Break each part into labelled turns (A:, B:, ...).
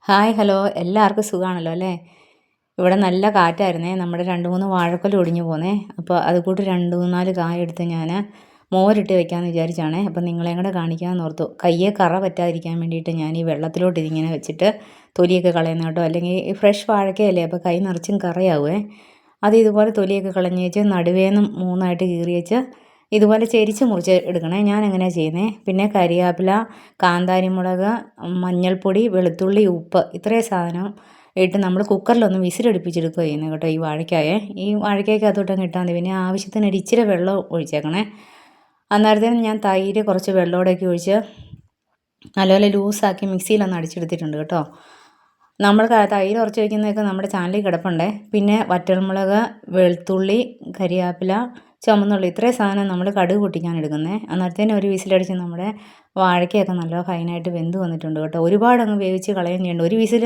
A: Hi hello എല്ലാവർക്കും സുഖമാണല്ലോ അല്ലേ. ഇവിടെ നല്ല കാറ്റായിരുന്നേ. നമ്മുടെ 2-3 വാഴക്കൊല ഒടിഞ്ഞു പോന്നേ. അപ്പോൾ അതുകൂട്ട് 2-4 കായ എടുത്ത് ഞാൻ മോരിട്ട് വെക്കാമെന്ന് വിചാരിച്ചാണേ. അപ്പം നിങ്ങളെയും കൂടെ കാണിക്കാമെന്ന് ഓർത്തു. കയ്യെ കറ പറ്റാതിരിക്കാൻ വേണ്ടിയിട്ട് ഞാൻ ഈ വെള്ളത്തിലോട്ട് ഇതിങ്ങനെ വെച്ചിട്ട് തൊലിയൊക്കെ കളയുന്ന കേട്ടോ. അല്ലെങ്കിൽ ഈ ഫ്രഷ് വാഴക്കയല്ലേ, അപ്പോൾ കൈ നിറച്ചും കറയാവേ. അത് ഇതുപോലെ തൊലിയൊക്കെ കളഞ്ഞ് വെച്ച് നടുവേന്നും 3ആയിട്ട് കീറി വെച്ച് ഇതുപോലെ ചെരിച്ച് മുറിച്ച് എടുക്കണേ. ഞാൻ എങ്ങനെയാണ് ചെയ്യുന്നത്. പിന്നെ കരിയാപ്പില, കാന്താരിമുളക്, മഞ്ഞൾപ്പൊടി, വെളുത്തുള്ളി, ഉപ്പ് ഇത്രയും സാധനം ഇട്ട് നമ്മൾ കുക്കറിലൊന്ന് വിസിലടുപ്പിച്ചെടുക്കുക ചെയ്യുന്നത് കേട്ടോ. ഈ വാഴയ്ക്കായേ ഈ വാഴയ്ക്കകത്തോട്ടങ്ങ് ഇട്ടാൽ മതി. പിന്നെ ആവശ്യത്തിന് ഒരു ഇച്ചിരി വെള്ളം ഒഴിച്ചേക്കണേ. അന്നേരത്തേനും ഞാൻ തൈര് കുറച്ച് വെള്ളമോടെയൊക്കെ ഒഴിച്ച് നല്ലപോലെ ലൂസാക്കി മിക്സിയിലൊന്ന് അടിച്ചെടുത്തിട്ടുണ്ട് കേട്ടോ. നമ്മൾ തൈര് കുറച്ച് വയ്ക്കുന്നതൊക്കെ നമ്മുടെ ചാനലിൽ കിടപ്പുണ്ടേ. പിന്നെ വറ്റൽമുളക്, വെളുത്തുള്ളി, കരിയാപ്പില, ചുമന്നുള്ളി ഇത്രയും സാധനം നമ്മൾ കടുക് പൊട്ടിക്കാൻ എടുക്കുന്നത്. അന്നേരത്തേനും ഒരു വിസിലടിച്ച് നമ്മുടെ വാഴയ്ക്കൊക്കെ നല്ല ഫൈനായിട്ട് വെന്ത് വന്നിട്ടുണ്ട് കേട്ടോ. ഒരുപാട് അങ്ങ് വേവിച്ച് കളയാൻ ചെയ്യേണ്ട. ഒരു വിസിൽ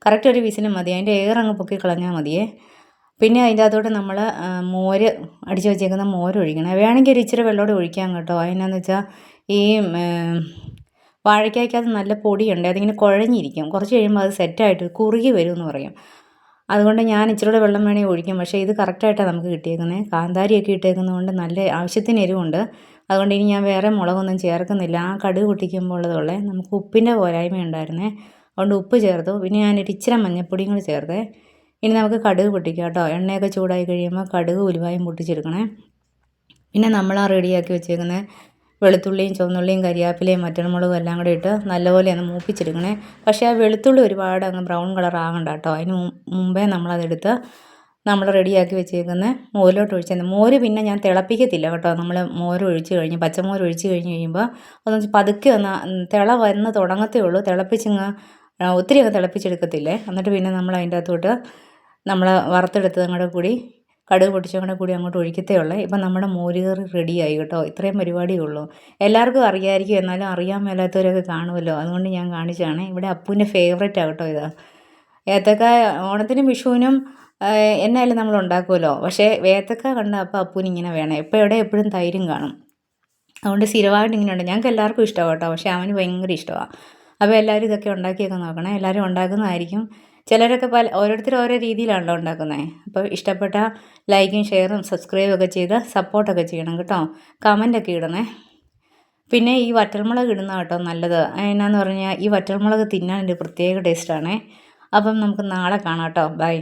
A: കറക്റ്റ് ഒരു വിസിൽ മതി. അതിൻ്റെ എയർ അങ്ങ് പൊക്കി കളഞ്ഞാൽ മതിയേ. പിന്നെ അതിൻ്റെ അകത്തോട്ട് നമ്മൾ മോര് അടിച്ച് വെച്ചേക്കുന്ന മോര് ഒഴിക്കണം. വേണമെങ്കിൽ ഒരു ഇച്ചിരി വെള്ളമോടെ ഒഴിക്കാം കേട്ടോ. അതിനാന്ന് വെച്ചാൽ ഈ വാഴയ്ക്കകത്ത് നല്ല പൊടിയുണ്ട്, അതിങ്ങനെ കുഴഞ്ഞിരിക്കും. കുറച്ച് കഴിയുമ്പോൾ അത് സെറ്റായിട്ട് കുറുകി വരുമെന്ന് പറയും. അതുകൊണ്ട് ഞാൻ ഇച്ചിരി വെള്ളം വേണമെങ്കിൽ ഒഴിക്കും. പക്ഷേ ഇത് കറക്റ്റായിട്ടാണ് നമുക്ക് കിട്ടിയേക്കുന്നത്. കാന്താരിയൊക്കെ ഇട്ടേക്കുന്നതുകൊണ്ട് നല്ല ആവശ്യത്തിന് എരിവുണ്ട്. അതുകൊണ്ട് ഇനി ഞാൻ വേറെ മുളകൊന്നും ചേർക്കുന്നില്ല. ആ കടുക് പൊട്ടിക്കുമ്പോൾ ഉള്ളതുള്ളേ. നമുക്ക് ഉപ്പിൻ്റെ പോരായ്മ ഉണ്ടായിരുന്നേ, അതുകൊണ്ട് ഉപ്പ് ചേർത്തു. പിന്നെ ഞാനൊരു ഇച്ചിരി മഞ്ഞൾപ്പൊടിയും കൂടി ചേർത്തേ. ഇനി നമുക്ക് കടുക് പൊട്ടിക്കാം കേട്ടോ. എണ്ണയൊക്കെ ചൂടായി കഴിയുമ്പോൾ കടുക് ഉലുവായും പൊട്ടിച്ചെടുക്കണേ. പിന്നെ നമ്മൾ ആ റെഡിയാക്കി വെച്ചേക്കുന്ന വെളുത്തുള്ളിയും ചുവന്നുള്ളിയും കരിയാപ്പിലയും വറ്റൽമുളകും എല്ലാം കൂടെ ഇട്ട് നല്ലപോലെ ഒന്ന് മൂപ്പിച്ചെടുക്കണേ. പക്ഷേ ആ വെളുത്തുള്ളി ഒരുപാട് അങ്ങ് ബ്രൗൺ കളർ ആകണ്ട കേട്ടോ. അതിന് മുമ്പേ നമ്മളതെടുത്ത് നമ്മൾ റെഡിയാക്കി വെച്ചേക്കുന്ന മോരിലോട്ട് ഒഴിച്ചത്. മോര് പിന്നെ ഞാൻ തിളപ്പിക്കത്തില്ല കേട്ടോ. നമ്മൾ മോര് ഒഴിച്ച് കഴിഞ്ഞ് പച്ചമോര് ഒഴിച്ച് കഴിയുമ്പോൾ അതൊന്ന് പതുക്കെ ഒന്ന് തിള വന്ന് തുടങ്ങത്തേ ഉള്ളൂ. തിളപ്പിച്ചങ്ങ് ഒത്തിരി അങ്ങ് തിളപ്പിച്ചെടുക്കത്തില്ലേ. എന്നിട്ട് പിന്നെ നമ്മൾ അതിൻ്റെ അകത്തോട്ട് നമ്മൾ വറുത്തെടുത്തതും കൂടെ കൂടി കടുക് പൊട്ടിച്ചും കൂടെ കൂടി അങ്ങോട്ട് ഒഴിക്കത്തേ ഉള്ളൂ. ഇപ്പം നമ്മുടെ മോര് കറി റെഡിയായി കേട്ടോ. ഇത്രയും പരിപാടിയേ ഉള്ളൂ. എല്ലാവർക്കും അറിയാമായിരിക്കും, എന്നാലും അറിയാൻ മേലാത്തവരൊക്കെ കാണുമല്ലോ, അതുകൊണ്ട് ഞാൻ കാണിച്ചതാണ്. ഇവിടെ അപ്പൂൻ്റെ ഫേവറേറ്റാണ് കേട്ടോ ഇത്. ഏത്തക്ക ഓണത്തിനും വിഷുവിനും എന്നായാലും നമ്മൾ ഉണ്ടാക്കുമല്ലോ. പക്ഷേ ഏത്തക്ക കണ്ട അപ്പോൾ അപ്പൂന് ഇങ്ങനെ വേണം. എപ്പോഴും തൈരും കാണും. അതുകൊണ്ട് സ്ഥിരമായിട്ട് ഇങ്ങനെ ഉണ്ട്. ഞങ്ങൾക്ക് എല്ലാവർക്കും ഇഷ്ടമാണ് കേട്ടോ. പക്ഷേ അവന് ഭയങ്കര ഇഷ്ടമാണ്. അപ്പോൾ എല്ലാവരും ഇതൊക്കെ ഉണ്ടാക്കിയൊക്കെ നോക്കണേ. എല്ലാവരും ഉണ്ടാക്കുന്നതായിരിക്കും. ചിലരൊക്കെ ഓരോരുത്തരും ഓരോ രീതിയിലാണല്ലോ ഉണ്ടാക്കുന്നത്. അപ്പോൾ ഇഷ്ടപ്പെട്ട ലൈക്കും ഷെയറും സബ്സ്ക്രൈബും ഒക്കെ ചെയ്ത് സപ്പോർട്ടൊക്കെ ചെയ്യണം കേട്ടോ. കമൻറ്റൊക്കെ ഇടണേ. പിന്നെ ഈ വറ്റൽമുളക് ഇടുന്ന കേട്ടോ നല്ലത്. എന്നാന്ന് പറഞ്ഞാൽ ഈ വറ്റൽമുളക് തിന്നാൻ ഒരു പ്രത്യേക ടേസ്റ്റാണേ. അപ്പം നമുക്ക് നാളെ കാണാം കേട്ടോ. ബൈ.